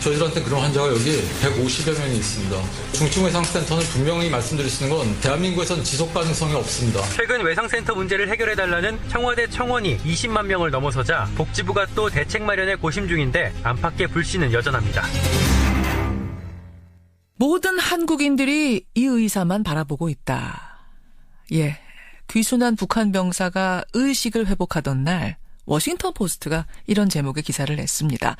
저희들한테 그런 환자가 여기 150여 명이 있습니다. 중증외상센터는 분명히 말씀드릴 수 있는 건 대한민국에선 지속 가능성이 없습니다. 최근 외상센터 문제를 해결해달라는 청와대 청원이 20만 명을 넘어서자 복지부가 또 대책 마련에 고심 중인데 안팎의 불씨는 여전합니다. 모든 한국인들이 이 의사만 바라보고 있다. 예, 귀순한 북한 병사가 의식을 회복하던 날 워싱턴 포스트가 이런 제목의 기사를 냈습니다.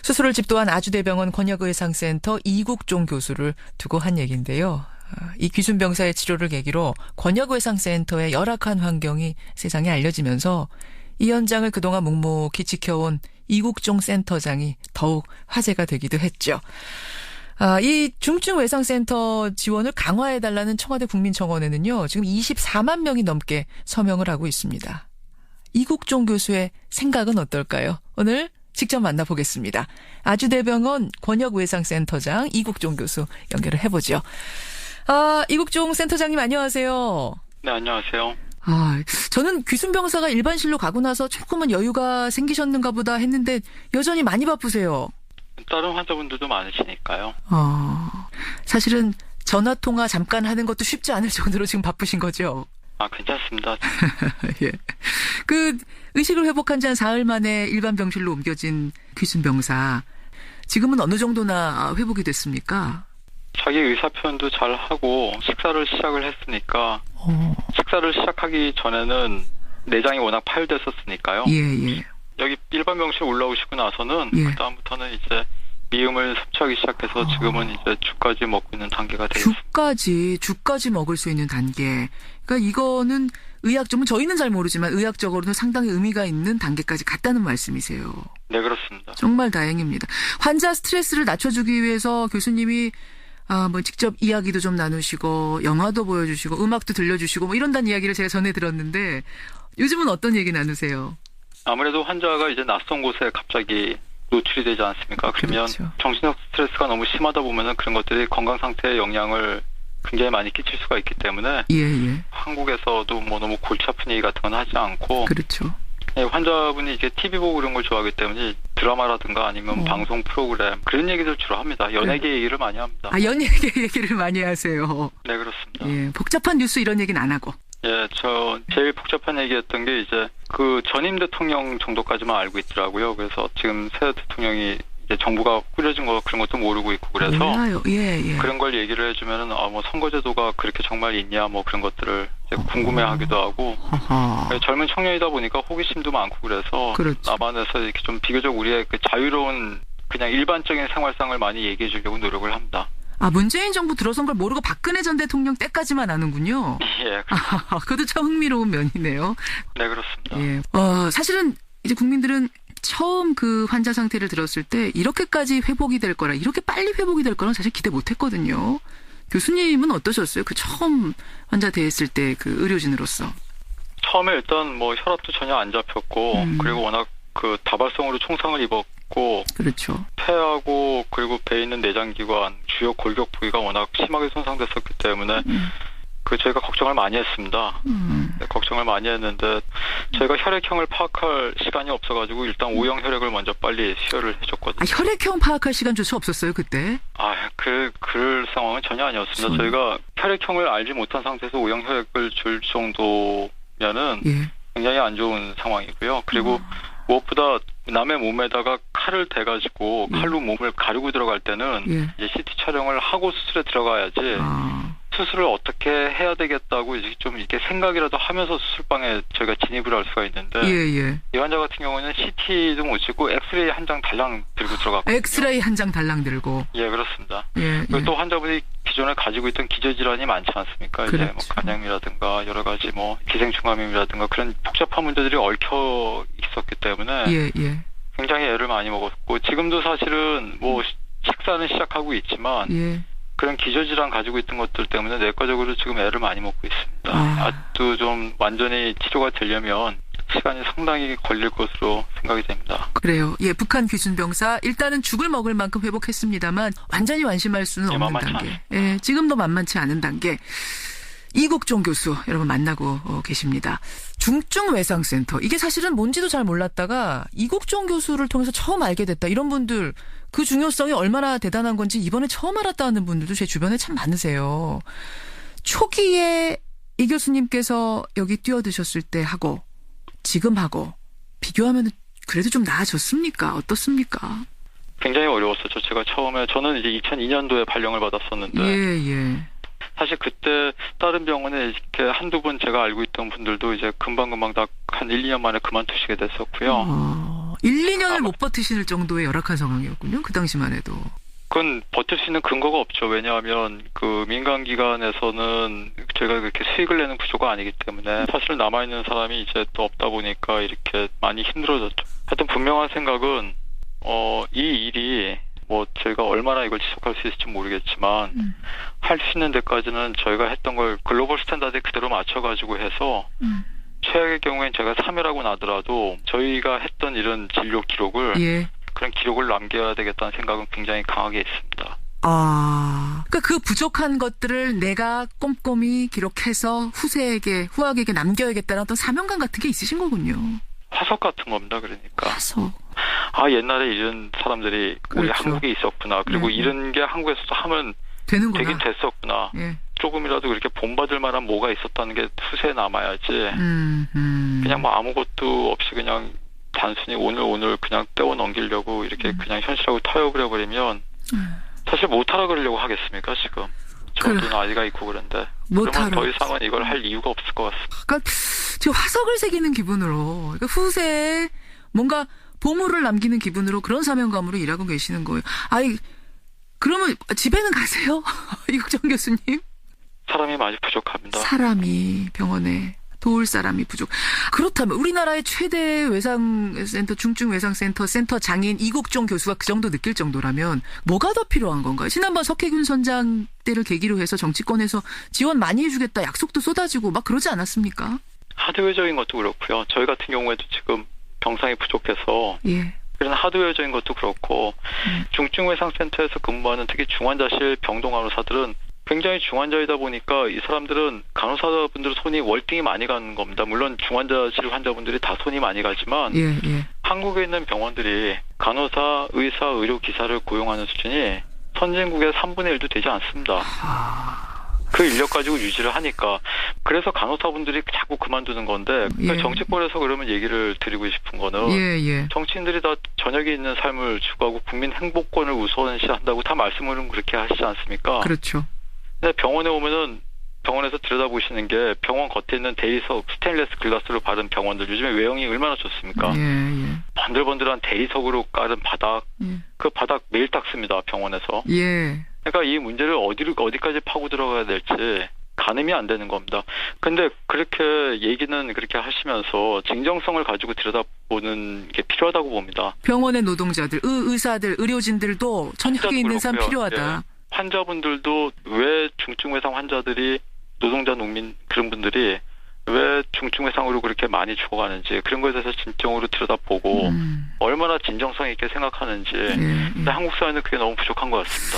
수술을 집도한 아주대병원 권역의상센터 이국종 교수를 두고 한 얘기인데요. 이 귀순 병사의 치료를 계기로 권역의상센터의 열악한 환경이 세상에 알려지면서 이 현장을 그동안 묵묵히 지켜온 이국종 센터장이 더욱 화제가 되기도 했죠. 이 중증외상센터 지원을 강화해달라는 청와대 국민청원에는요, 지금 24만 명이 넘게 서명을 하고 있습니다. 이국종 교수의 생각은 어떨까요? 오늘 직접 만나보겠습니다. 아주대병원 권역외상센터장 이국종 교수 연결을 해보죠. 이국종 센터장님 안녕하세요. 네, 안녕하세요. 저는 귀순병사가 일반실로 가고 나서 조금은 여유가 생기셨는가 보다 했는데 여전히 많이 바쁘세요. 다른 환자분들도 많으시니까요. 사실은 전화통화 잠깐 하는 것도 쉽지 않을 정도로 지금 바쁘신 거죠? 괜찮습니다. 예. 의식을 회복한 지 한 사흘 만에 일반 병실로 옮겨진 귀순병사. 지금은 어느 정도나 회복이 됐습니까? 자기 의사 표현도 잘 하고 식사를 시작을 했으니까 식사를 시작하기 전에는 내장이 워낙 파열됐었으니까요. 예. 여기 일반 병실 올라오시고 나서는 그다음부터는 이제 미음을 섭취하기 시작해서 지금은 이제 죽까지 먹고 있는 단계가 되겠습니다. 죽까지 먹을 수 있는 단계. 그러니까 이거는 의학적으로 저희는 잘 모르지만 의학적으로는 상당히 의미가 있는 단계까지 갔다는 말씀이세요. 네, 그렇습니다. 정말 다행입니다. 환자 스트레스를 낮춰주기 위해서 교수님이 직접 이야기도 좀 나누시고 영화도 보여주시고 음악도 들려주시고 이런다는 이야기를 제가 전해 들었는데 요즘은 어떤 얘기 나누세요? 아무래도 환자가 이제 낯선 곳에 갑자기 노출이 되지 않습니까? 그러면 그렇죠. 정신적 스트레스가 너무 심하다 보면은 그런 것들이 건강 상태에 영향을 굉장히 많이 끼칠 수가 있기 때문에 예. 한국에서도 너무 골치 아픈 얘기 같은 건 하지 않고 그렇죠. 환자분이 이게 TV 보고 그런 걸 좋아하기 때문에 드라마라든가 아니면 방송 프로그램 그런 얘기들 주로 합니다. 연예계 얘기를 많이 합니다. 연예계 얘기를 많이 하세요. 네, 그렇습니다. 예, 복잡한 뉴스 이런 얘기는 안 하고. 예, 저 제일 복잡한 얘기했던 게 이제 그 전임 대통령 정도까지만 알고 있더라고요. 그래서 지금 새 대통령이 이제 정부가 꾸려진 거 그런 것도 모르고 있고 그래서 몰라요. 예. 그런 걸 얘기를 해주면은 선거제도가 그렇게 정말 있냐 그런 것들을 이제 궁금해하기도 하고 젊은 청년이다 보니까 호기심도 많고 그래서 그렇죠. 남한에서 이렇게 좀 비교적 우리의 그 자유로운 그냥 일반적인 생활상을 많이 얘기해 주려고 노력을 합니다. 문재인 정부 들어선 걸 모르고 박근혜 전 대통령 때까지만 아는군요. 예. 그것도 참 흥미로운 면이네요. 네, 그렇습니다. 예. 사실은 이제 국민들은 처음 그 환자 상태를 들었을 때 이렇게까지 회복이 될 거라, 이렇게 빨리 회복이 될 거라는 사실 기대 못 했거든요. 교수님은 어떠셨어요? 그 처음 환자 대했을 때 그 의료진으로서. 처음에 일단 혈압도 전혀 안 잡혔고 그리고 워낙 그 다발성으로 총상을 입었고 그렇죠. 폐하고 그리고 배에 있는 내장기관, 주요 골격 부위가 워낙 심하게 손상됐었기 때문에 저희가 걱정을 많이 했습니다. 네, 걱정을 많이 했는데 저희가 혈액형을 파악할 시간이 없어가지고 일단 O형 혈액을 먼저 빨리 수혈을 해줬거든요. 혈액형 파악할 시간조차 없었어요 그때? 그럴 상황은 전혀 아니었습니다. 저희가 혈액형을 알지 못한 상태에서 O형 혈액을 줄 정도면은 굉장히 안 좋은 상황이고요. 그리고 무엇보다 남의 몸에다가 칼을 대가지고 칼로 몸을 가르고 들어갈 때는 이제 CT 촬영을 하고 수술에 들어가야지 수술을 어떻게 해야 되겠다고 좀 이렇게 생각이라도 하면서 수술방에 저희가 진입을 할 수가 있는데 이 환자 같은 경우는 CT도 못 찍고 엑스레이 한 장 달랑 들고 들어갔거든요. 엑스레이 한 장 달랑 들고. 예, 그렇습니다. 그리고 또 환자분이 기존에 가지고 있던 기저질환이 많지 않습니까? 그렇죠. 이제 간염이라든가 여러 가지 기생충감염이라든가 그런 복잡한 문제들이 얽혀 있었기 때문에 굉장히 애를 많이 먹었고 지금도 사실은 식사는 시작하고 있지만 그런 기저질환 가지고 있던 것들 때문에 내과적으로 지금 애를 많이 먹고 있습니다. 아직도 좀 완전히 치료가 되려면 시간이 상당히 걸릴 것으로 생각이 됩니다. 그래요. 북한 귀순병사 일단은 죽을 먹을 만큼 회복했습니다만 완전히 완심할 수는 없는 단계. 지금도 만만치 않은 단계. 이국종 교수 여러분 만나고 계십니다. 중증외상센터. 이게 사실은 뭔지도 잘 몰랐다가 이국종 교수를 통해서 처음 알게 됐다. 이런 분들 그 중요성이 얼마나 대단한 건지 이번에 처음 알았다는 분들도 제 주변에 참 많으세요. 초기에 이 교수님께서 여기 뛰어드셨을 때 하고 지금하고 비교하면 그래도 좀 나아졌습니까? 어떻습니까? 굉장히 어려웠었죠. 제가 처음에 저는 이제 2002년도에 발령을 받았었는데 예. 사실 그때 다른 병원에 이렇게 한두 분 제가 알고 있던 분들도 이제 금방금방 다 한 1, 2년 만에 그만두시게 됐었고요. 1, 2년을 못 버티실 정도의 열악한 상황이었군요. 그 당시만 해도. 그건 버틸 수 있는 근거가 없죠. 왜냐하면 그 민간기관에서는 저희가 그렇게 수익을 내는 구조가 아니기 때문에 사실 남아있는 사람이 이제 또 없다 보니까 이렇게 많이 힘들어졌죠. 하여튼 분명한 생각은 이 일이 뭐 저희가 얼마나 이걸 지속할 수 있을지 모르겠지만 할 수 있는 데까지는 저희가 했던 걸 글로벌 스탠다드에 그대로 맞춰가지고 해서 최악의 경우엔 제가 3회라고 나더라도 저희가 했던 이런 진료 기록을 그런 기록을 남겨야 되겠다는 생각은 굉장히 강하게 있습니다. 그러니까 그 부족한 것들을 내가 꼼꼼히 기록해서 후학에게 남겨야겠다는 어떤 사명감 같은 게 있으신 거군요. 화석 같은 겁니다. 그러니까. 화석. 옛날에 이런 사람들이 우리 한국에 있었구나. 그리고 이런 게 한국에서도 하면 되는구나. 되긴 됐었구나. 조금이라도 그렇게 본받을 만한 뭐가 있었다는 게 후세에 남아야지. 그냥 뭐 아무것도 없이 그냥 단순히 오늘 그냥 떼어 넘기려고 이렇게 그냥 현실하고 타협을 해버리면 사실 못하라 그러려고 하겠습니까 지금. 저도 아이가 있고 그런데. 그러면 더 이상은 이걸 할 이유가 없을 것 같습니다. 그러니까 지금 화석을 새기는 기분으로 그러니까 후세에 뭔가 보물을 남기는 기분으로 그런 사명감으로 일하고 계시는 거예요. 그러면 집에는 가세요? 이국정 교수님? 사람이 많이 부족합니다. 사람이 병원에 도울 사람이 부족. 그렇다면 우리나라의 최대 외상센터, 중증외상센터 센터 장인 이국종 교수가 그 정도 느낄 정도라면 뭐가 더 필요한 건가요? 지난번 석혜균 선장 때를 계기로 해서 정치권에서 지원 많이 해주겠다 약속도 쏟아지고 막 그러지 않았습니까? 하드웨어적인 것도 그렇고요. 저희 같은 경우에도 지금 병상이 부족해서 그런 하드웨어적인 것도 그렇고 중증외상센터에서 근무하는 특히 중환자실 병동간호사들은 굉장히 중환자이다 보니까 이 사람들은 간호사분들 손이 월등히 많이 가는 겁니다. 물론 중환자실 환자분들이 다 손이 많이 가지만 한국에 있는 병원들이 간호사, 의사, 의료기사를 고용하는 수준이 선진국의 3분의 1도 되지 않습니다. 그 인력 가지고 유지를 하니까. 그래서 간호사분들이 자꾸 그만두는 건데 정치권에서 그러면 얘기를 드리고 싶은 거는 정치인들이 다 저녁에 있는 삶을 추구하고 국민 행복권을 우선시한다고 다 말씀을 그렇게 하시지 않습니까? 그렇죠. 근데 병원에 오면은 병원에서 들여다보시는 게 병원 겉에 있는 대리석 스테인리스 글라스로 바른 병원들 요즘에 외형이 얼마나 좋습니까? 번들번들한 대리석으로 깔은 바닥 그 바닥 매일 닦습니다. 병원에서. 그러니까 이 문제를 어디까지 파고 들어가야 될지 가늠이 안 되는 겁니다. 근데 그렇게 얘기는 그렇게 하시면서 진정성을 가지고 들여다보는 게 필요하다고 봅니다. 병원의 노동자들, 의사들, 의료진들도 저녁에 있는 삶 필요하다. 환자분들도 왜 중증외상 환자들이 노동자, 농민 그런 분들이 왜 중증외상으로 그렇게 많이 죽어가는지 그런 거에 대해서 진정으로 들여다보고 얼마나 진정성 있게 생각하는지 근데 한국 사회는 그게 너무 부족한 것 같습니다.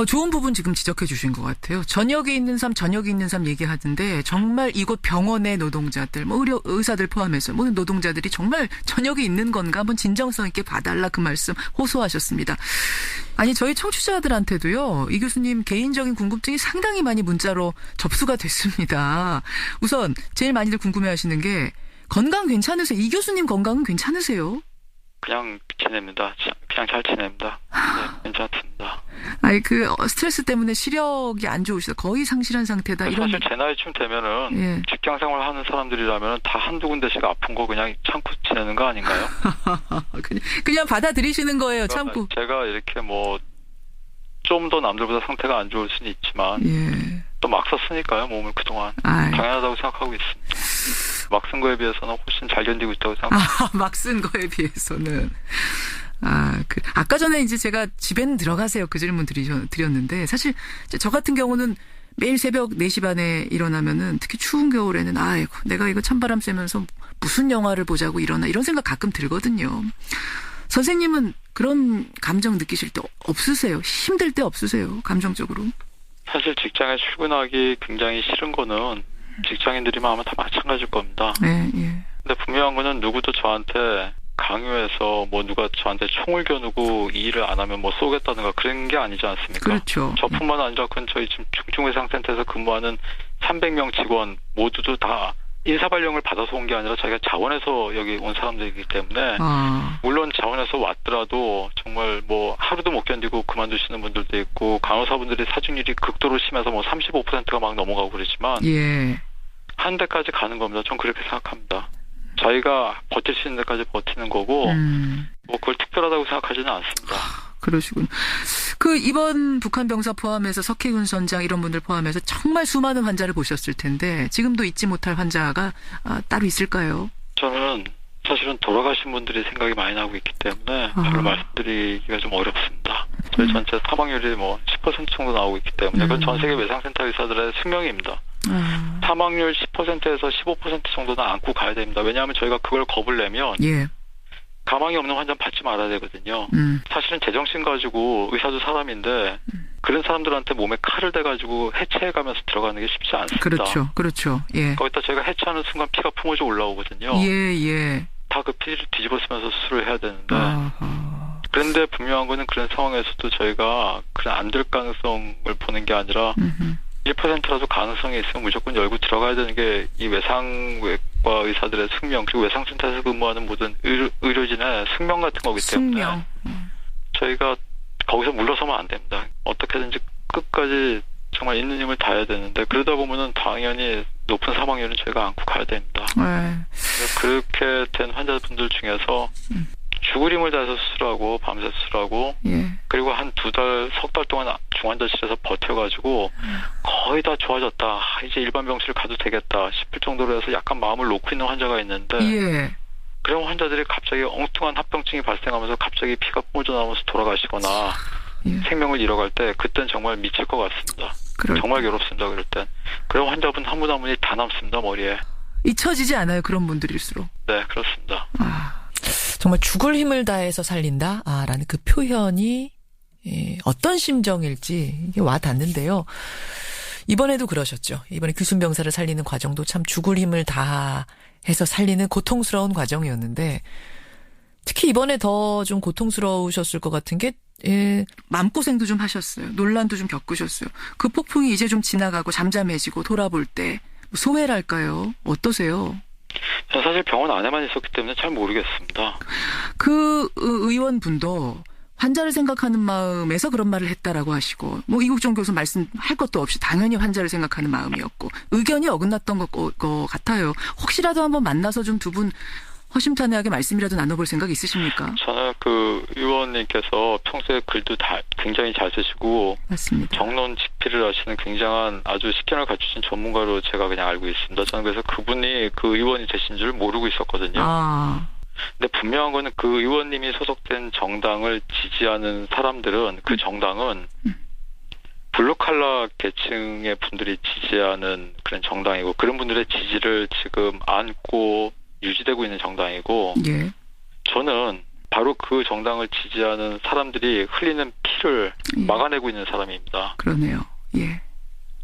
좋은 부분 지금 지적해 주신 것 같아요. 저녁에 있는 삶 얘기하던데 정말 이곳 병원의 노동자들, 의사들 포함해서 모든 노동자들이 정말 저녁에 있는 건가 한번 진정성 있게 봐달라 그 말씀 호소하셨습니다. 저희 청취자들한테도요. 이 교수님 개인적인 궁금증이 상당히 많이 문자로 접수가 됐습니다. 우선 제일 많이들 궁금해하시는 게 건강 괜찮으세요? 이 교수님 건강은 괜찮으세요? 그냥 지냅니다. 그냥 잘 지냅니다. 괜찮습니다. 스트레스 때문에 시력이 안 좋으시다. 거의 상실한 상태다. 사실 제 나이쯤 되면은 직장생활 하는 사람들이라면 다 한두 군데씩 아픈 거 그냥 참고 지내는 거 아닌가요? 그냥 받아들이시는 거예요. 참고. 제가 이렇게 좀 더 남들보다 상태가 안 좋을 수는 있지만 또 막 썼으니까요. 몸을 그동안 당연하다고 생각하고 있습니다. 막 쓴 거에 비해서는 훨씬 잘 견디고 있다고 생각합니다. 막 쓴 거에 비해서는. 아까 전에 이제 제가 집에는 들어가세요. 그 질문 드렸는데 사실 저 같은 경우는 매일 새벽 4시 반에 일어나면은 특히 추운 겨울에는 내가 이거 찬바람 쐬면서 무슨 영화를 보자고 이런 생각 가끔 들거든요. 선생님은 그런 감정 느끼실 때 없으세요? 힘들 때 없으세요? 감정적으로? 사실 직장에 출근하기 굉장히 싫은 거는 직장인들이면 아마 다 마찬가지일 겁니다. 근데 분명한 거는 누구도 저한테 강요해서 뭐 누가 저한테 총을 겨누고 이 일을 안 하면 뭐 쏘겠다든가 그런 게 아니지 않습니까? 그렇죠. 저뿐만 아니라 저희 지금 중증외상센터에서 근무하는 300명 직원 모두도 다 인사발령을 받아서 온 게 아니라 자기가 자원해서 여기 온 사람들이기 때문에 물론 자원해서 왔더라도 정말 뭐 하루도 못 견디고 그만두시는 분들도 있고 간호사분들이 사중률이 극도로 심해서 뭐 35%가 막 넘어가고 그러지만 예. 한 데까지 가는 겁니다. 전 그렇게 생각합니다. 자기가 버틸 수 있는 데까지 버티는 거고 뭐 그걸 특별하다고 생각하지는 않습니다. 그러시군. 그 이번 북한 병사 포함해서 석희훈 선장 이런 분들 포함해서 정말 수많은 환자를 보셨을 텐데 지금도 잊지 못할 환자가 따로 있을까요? 저는 사실은 돌아가신 분들이 생각이 많이 나고 있기 때문에 별로 말씀드리기가 좀 어렵습니다. 저희 전체 사망률이 뭐 10% 정도 나오고 있기 때문에 그건 전 세계 외상센터 의사들의 숙명입니다. 사망률 10%에서 15% 정도는 안고 가야 됩니다. 왜냐하면 저희가 그걸 겁을 내면 예. 가망이 없는 환자는 받지 말아야 되거든요. 사실은 제정신 가지고 의사도 사람인데 그런 사람들한테 몸에 칼을 대가지고 해체해가면서 들어가는 게 쉽지 않습니다. 그렇죠. 그렇죠. 예. 거기다 저희가 해체하는 순간 피가 품어져 올라오거든요. 예. 다 그 피를 뒤집어 쓰면서 수술을 해야 되는데 그런데 분명한 거는 그런 상황에서도 저희가 그런 안 될 가능성을 보는 게 아니라 1%라도 가능성이 있으면 무조건 열고 들어가야 되는 게 이 외상외과 의사들의 숙명 그리고 외상센터에서 근무하는 모든 의료진의 숙명 같은 거기 때문에 저희가 거기서 물러서면 안 됩니다. 어떻게든지 끝까지 정말 있는 힘을 다해야 되는데 그러다 보면은 당연히 높은 사망률은 저희가 안고 가야 됩니다. 그렇게 된 환자분들 중에서 죽을 힘을 다해서 수술하고 밤새 수술하고 그리고 한 2달, 석 달 동안 중환자실에서 버텨가지고 거의 다 좋아졌다. 이제 일반 병실 가도 되겠다 싶을 정도로 해서 약간 마음을 놓고 있는 환자가 있는데 그런 환자들이 갑자기 엉뚱한 합병증이 발생하면서 갑자기 피가 뿜어져 나오면서 돌아가시거나 생명을 잃어갈 때 그땐 정말 미칠 것 같습니다. 정말 괴롭습니다. 그럴 땐. 그런 환자분 한 분 한 분이 다 남습니다. 머리에. 잊혀지지 않아요. 그런 분들일수록. 네. 그렇습니다. 정말 죽을 힘을 다해서 살린다? 라는 그 표현이 어떤 심정일지 이게 와 닿는데요. 이번에도 그러셨죠. 이번에 규순 병사를 살리는 과정도 참 죽을 힘을 다해서 살리는 고통스러운 과정이었는데 특히 이번에 더 좀 고통스러우셨을 것 같은 게 마음고생도 좀 하셨어요. 논란도 좀 겪으셨어요. 그 폭풍이 이제 좀 지나가고 잠잠해지고 돌아볼 때 소회랄까요? 어떠세요? 저는 사실 병원 안에만 있었기 때문에 잘 모르겠습니다. 그 의원분도 환자를 생각하는 마음에서 그런 말을 했다라고 하시고 뭐 이국종 교수 말씀할 것도 없이 당연히 환자를 생각하는 마음이었고 의견이 어긋났던 것 같아요. 혹시라도 한번 만나서 좀 두 분 허심탄회하게 말씀이라도 나눠볼 생각 있으십니까? 저는 그 의원님께서 평소에 글도 굉장히 잘 쓰시고 맞습니다. 정론 직필을 하시는 굉장한 아주 식견을 갖추신 전문가로 제가 그냥 알고 있습니다. 저는 그래서 그분이 그 의원이 되신 줄 모르고 있었거든요. 근데 분명한 거는 그 의원님이 소속된 정당을 지지하는 사람들은 그 정당은 블루칼라 계층의 분들이 지지하는 그런 정당이고 그런 분들의 지지를 지금 안고 유지되고 있는 정당이고 저는 바로 그 정당을 지지하는 사람들이 흘리는 피를 막아내고 있는 사람입니다. 그러네요.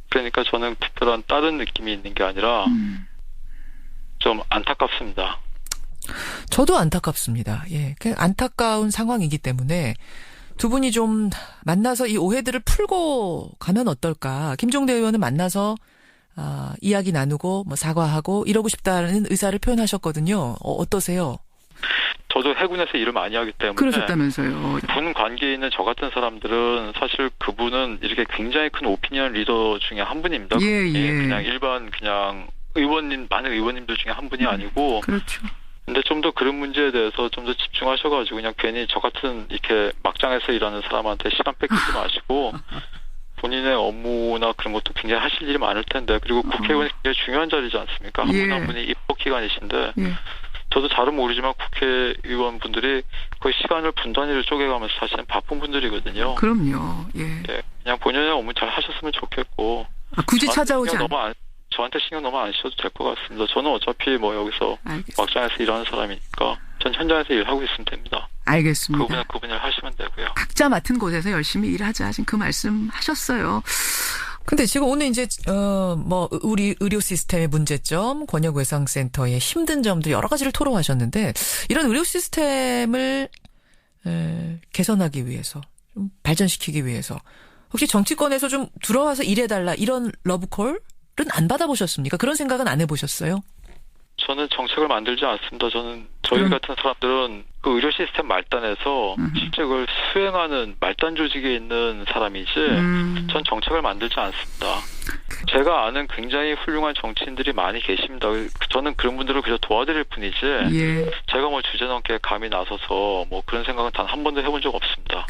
그러니까 저는 특별한 다른 느낌이 있는 게 아니라 좀 안타깝습니다. 저도 안타깝습니다. 그냥 안타까운 상황이기 때문에 두 분이 좀 만나서 이 오해들을 풀고 가면 어떨까. 김종대 의원은 만나서 이야기 나누고 뭐 사과하고 이러고 싶다는 의사를 표현하셨거든요. 어떠세요? 저도 해군에서 일을 많이 하기 때문에 그러셨다면서요. 군 관계에 있는 저 같은 사람들은 사실 그분은 이렇게 굉장히 큰 오피니언 리더 중에 한 분입니다. 그냥 일반 그냥 의원님 많은 의원님들 중에 한 분이 아니고 그렇죠. 근데 좀 더 그런 문제에 대해서 좀 더 집중하셔가지고 그냥 괜히 저 같은 이렇게 막장에서 일하는 사람한테 시간 뺏기지 마시고 본인의 업무나 그런 것도 굉장히 하실 일이 많을 텐데 그리고 국회의원이 굉장히 중요한 자리지 않습니까? 한 분 한 분이 입법기관이신데 저도 잘은 모르지만 국회의원분들이 거의 시간을 분단위로 쪼개가면서 사실은 바쁜 분들이거든요. 그럼요. 그냥 본연의 업무 잘 하셨으면 좋겠고 굳이 찾아오지 저한테 신경 너무 안 쓰셔도 될 것 같습니다. 저는 어차피 뭐 여기서 막장에서 일하는 사람이니까 전 현장에서 일하고 있으면 됩니다. 알겠습니다. 그분을 하시면 되고요. 각자 맡은 곳에서 열심히 일하자. 지금 그 말씀 하셨어요. 근데 지금 오늘 이제 뭐 우리 의료 시스템의 문제점, 권역외상센터의 힘든 점들 여러 가지를 토로하셨는데 이런 의료 시스템을 개선하기 위해서, 좀 발전시키기 위해서 혹시 정치권에서 좀 들어와서 일해달라 이런 러브콜은 안 받아보셨습니까? 그런 생각은 안 해보셨어요? 저는 정책을 만들지 않습니다. 저희 같은 사람들은 그 의료 시스템 말단에서 실제 그걸 수행하는 말단 조직에 있는 사람이지 전 정책을 만들지 않습니다. 제가 아는 굉장히 훌륭한 정치인들이 많이 계십니다. 저는 그런 분들을 그저 도와드릴 뿐이지 예. 제가 뭐 주제넘게 감히 나서서 뭐 그런 생각은 단 한 번도 해본 적 없습니다.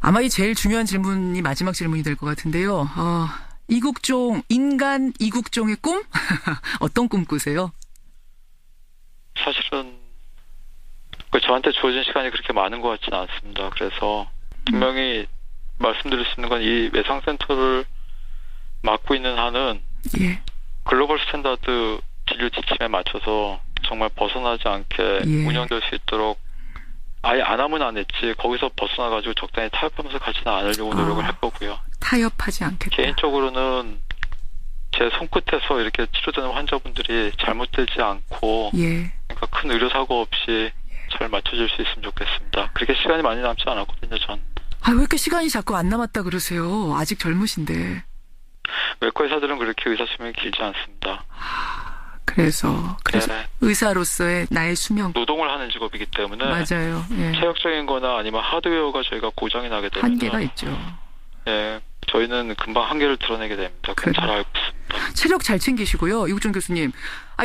아마 이 제일 중요한 질문이 마지막 질문이 될 것 같은데요. 이국종, 인간 이국종의 꿈? 어떤 꿈 꾸세요? 사실은 저한테 주어진 시간이 그렇게 많은 것 같지는 않습니다. 그래서 분명히 말씀드릴 수 있는 건 이 외상센터를 맡고 있는 한은 예. 글로벌 스탠다드 진료 지침에 맞춰서 정말 벗어나지 않게 예. 운영될 수 있도록 아예 안 하면 안 했지 거기서 벗어나가지고 적당히 타협하면서 가지는 않으려고 노력을 할 거고요. 타협하지 않겠다. 개인적으로는 제 손끝에서 이렇게 치료되는 환자분들이 잘못되지 않고 예. 그러니까 큰 의료사고 없이 잘 맞춰질 수 있으면 좋겠습니다. 그렇게 시간이 많이 남지 않았거든요, 전. 왜 이렇게 시간이 자꾸 안 남았다 그러세요? 아직 젊으신데. 외과 의사들은 그렇게 의사 수명이 길지 않습니다. 그래서 네. 의사로서의 나의 수명. 노동을 하는 직업이기 때문에 맞아요. 예. 체력적인 거나 아니면 하드웨어가 저희가 고장이 나게 되면 한계가 있죠. 예, 저희는 금방 한계를 드러내게 됩니다. 그건 잘 알고 있습니다. 체력 잘 챙기시고요. 이국종 교수님.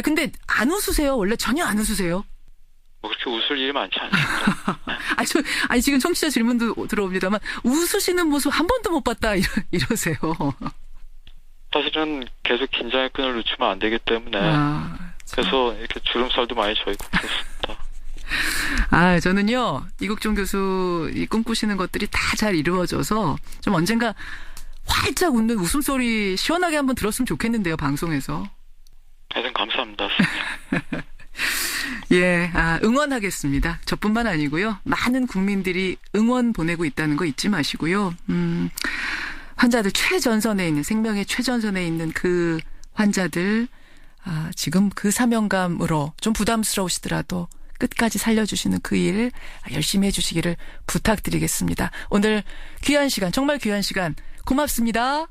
근데 안 웃으세요? 원래 전혀 안 웃으세요? 뭐 그렇게 웃을 일이 많지 않습니다. 지금 청취자 질문도 들어옵니다만 웃으시는 모습 한 번도 못 봤다 이러세요. 사실은 계속 긴장의 끈을 놓치면 안 되기 때문에 그래서 이렇게 주름살도 많이 져있고 그렇습니다. 저는요 이국종 교수 이 꿈꾸시는 것들이 다 잘 이루어져서 좀 언젠가 활짝 웃는 웃음소리 시원하게 한번 들었으면 좋겠는데요, 방송에서. 하여튼 감사합니다. 예, 응원하겠습니다. 저뿐만 아니고요. 많은 국민들이 응원 보내고 있다는 거 잊지 마시고요. 환자들 최전선에 있는, 생명의 최전선에 있는 그 환자들, 지금 그 사명감으로 좀 부담스러우시더라도 끝까지 살려주시는 그 일 열심히 해주시기를 부탁드리겠습니다. 오늘 귀한 시간, 정말 귀한 시간 고맙습니다.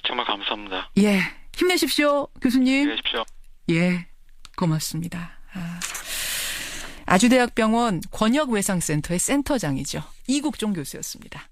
정말 감사합니다. 예, 힘내십시오, 교수님. 힘내십시오. 예, 고맙습니다. 아주대학병원 권역외상센터의 센터장이죠. 이국종 교수였습니다.